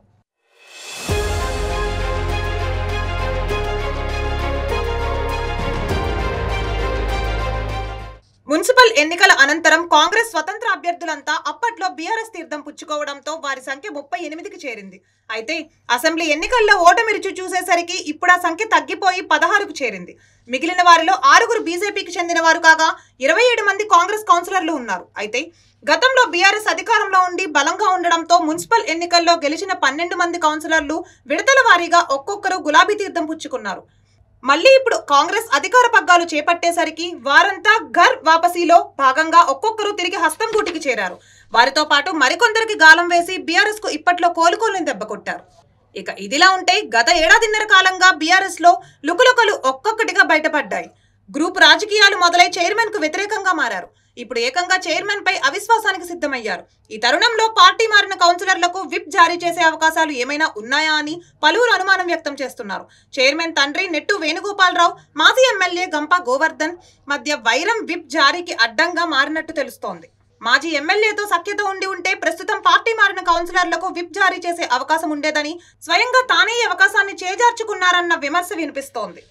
మున్సిపల్ ఎన్నికల అనంతరం కాంగ్రెస్ స్వతంత్ర అభ్యర్థులంతా అప్పట్లో బీఆర్ఎస్ తీర్థం పుచ్చుకోవడంతో వారి సంఖ్య 38కి చేరింది. అయితే అసెంబ్లీ ఎన్నికల్లో ఓటమి రుచి చూసేసరికి ఇప్పుడు ఆ సంఖ్య తగ్గిపోయి 16కు చేరింది. మిగిలిన వారిలో 6 బీజేపీకి చెందిన వారు కాగా 27 మంది కాంగ్రెస్ కౌన్సిలర్లు ఉన్నారు. అయితే గతంలో బీఆర్ఎస్ అధికారంలో ఉండి బలంగా ఉండడంతో మున్సిపల్ ఎన్నికల్లో గెలిచిన 12 మంది కౌన్సిలర్లు విడతల వారీగా ఒక్కొక్కరు గులాబీ తీర్థం పుచ్చుకున్నారు. మళ్ళీ ఇప్పుడు కాంగ్రెస్ అధికార పగ్గాలు చేపట్టేసరికి వారంతా ఘర్ వాపసీలో భాగంగా ఒక్కొక్కరు తిరిగి హస్తం గూటికి చేరారు. వారితో పాటు మరికొందరికి గాలం వేసి బీఆర్ఎస్ కు ఇప్పట్లో కోలుకోలేని దెబ్బ కొట్టారు. ఇక ఇదిలా ఉంటే గత ఏడాదిన్నర కాలంగా బీఆర్ఎస్ లో లుకలుకలు ఒక్కొక్కటిగా బయటపడ్డాయి. గ్రూప్ రాజకీయాలు మొదలై చైర్మన్ కు వ్యతిరేకంగా మారారు. ఇప్పుడు ఏకంగా చైర్మన్ పై అవిశ్వాసానికి సిద్ధమయ్యారు. ఈ తరుణంలో పార్టీ మారిన కౌన్సిలర్లకు విప్ జారీ చేసే అవకాశాలు ఏమైనా ఉన్నాయా అని పలువురు అనుమానం వ్యక్తం చేస్తున్నారు. చైర్మన్ తండ్రి నెట్టు వేణుగోపాలరావు, మాజీ ఎమ్మెల్యే గంప గోవర్ధన్ మధ్య వైరం విప్ జారీకి అడ్డంగా మారినట్టు తెలుస్తోంది. మాజీ ఎమ్మెల్యేతో సఖ్యత ఉంటే ప్రస్తుతం పార్టీ మారిన కౌన్సిలర్లకు విప్ జారీ చేసే అవకాశం ఉండేదని స్వయంగా తానే అవకాశాన్ని చేజార్చుకున్నారన్న విమర్శ వినిపిస్తోంది.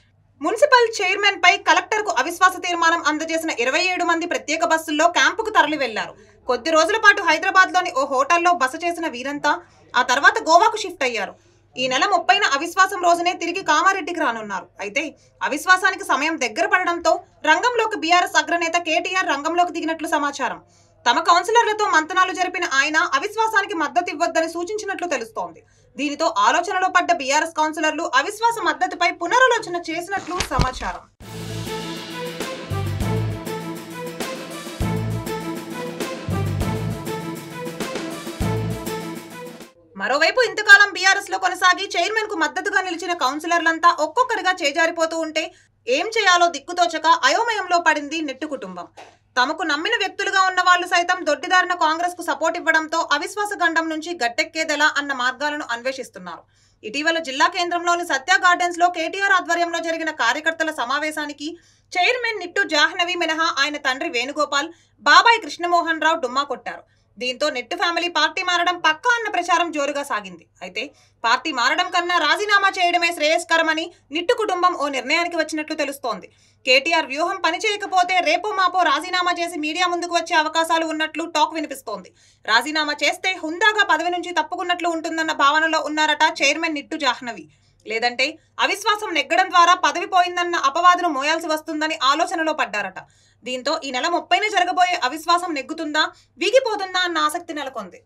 మున్సిపల్ చైర్మన్ పై కలెక్టర్ కు అవిశ్వాస తీర్మానం అందజేసిన 27 మంది ప్రత్యేక బస్సుల్లో క్యాంపుకు తరలి వెళ్లారు. కొద్ది రోజుల పాటు హైదరాబాద్ లోని ఓ హోటల్లో బస చేసిన వీరంతా ఆ తర్వాత గోవాకు షిఫ్ట్ అయ్యారు. ఈ నెల 30న అవిశ్వాసం రోజునే తిరిగి కామారెడ్డికి రానున్నారు. అయితే అవిశ్వాసానికి సమయం దగ్గర పడడంతో రంగంలోకి బీఆర్ఎస్ అగ్రనేత కేటీఆర్ రంగంలోకి దిగినట్లు సమాచారం. తమ కౌన్సిలర్లతో మంతనాలు జరిపిన ఆయన అవిశ్వాసానికి మద్దతు ఇవ్వొద్దని సూచించినట్లు తెలుస్తోంది. దీనితో ఆలోచనలో పడ్డ బీఆర్ఎస్ కౌన్సిలర్లు అవిశ్వాస మద్దతుపై పునరాలోచన చేసినట్లు సమాచారం. మరోవైపు ఇంతకాలం బీఆర్ఎస్ లో కొనసాగి చైర్మన్ కు మద్దతుగా నిలిచిన కౌన్సిలర్లంతా ఒక్కొక్కరిగా చేజారిపోతూ ఉంటే ఏం చేయాలో దిక్కుతోచక అయోమయంలో పడింది నెట్టు కుటుంబం. తమకు నమ్మిన వ్యక్తులుగా ఉన్న వాళ్ళు సైతం దొడ్డిదారిన కాంగ్రెస్ కు సపోర్ట్ ఇవ్వడంతో అవిశ్వాస గండం నుంచి గట్టెక్కేదెలా అన్న మార్గాలను అన్వేషిస్తున్నారు. ఇటీవల జిల్లా కేంద్రంలోని సత్య గార్డెన్స్ లో కేటీఆర్ ఆధ్వర్యంలో జరిగిన కార్యకర్తల సమావేశానికి చైర్మన్ నిట్టు జాహ్నవి మినహా ఆయన తండ్రి వేణుగోపాల్, బాబాయ్ కృష్ణమోహన్ రావు డుమ్మా కొట్టారు. దీంతో నెట్టు ఫ్యామిలీ పార్టీ మారడం పక్కా అన్న ప్రచారం జోరుగా సాగింది. అయితే పార్టీ మారడం కన్నా రాజీనామా చేయడమే శ్రేయస్కరమని నిట్టు కుటుంబం ఓ నిర్ణయానికి వచ్చినట్లు తెలుస్తోంది. కేటీఆర్ వ్యూహం పనిచేయకపోతే రేపో మాపో రాజీనామా చేసి మీడియా ముందుకు వచ్చే అవకాశాలు ఉన్నట్లు టాక్ వినిపిస్తోంది. రాజీనామా చేస్తే హుందాగా పదవి నుంచి తప్పుకున్నట్లు ఉంటుందన్న భావనలో ఉన్నారట చైర్మన్ నిట్టు జాహ్నవి. లేదంటే అవిశ్వాసం నెగ్గడం ద్వారా పదవి పోయిందన్న అపవాదును మోయాల్సి వస్తుందని ఆలోచనలో పడ్డారట. దీంతో ఈ నెల 30న జరగబోయే అవిశ్వాసం నెగ్గుతుందా, వీగిపోతుందా అన్న ఆసక్తి నెలకొంది.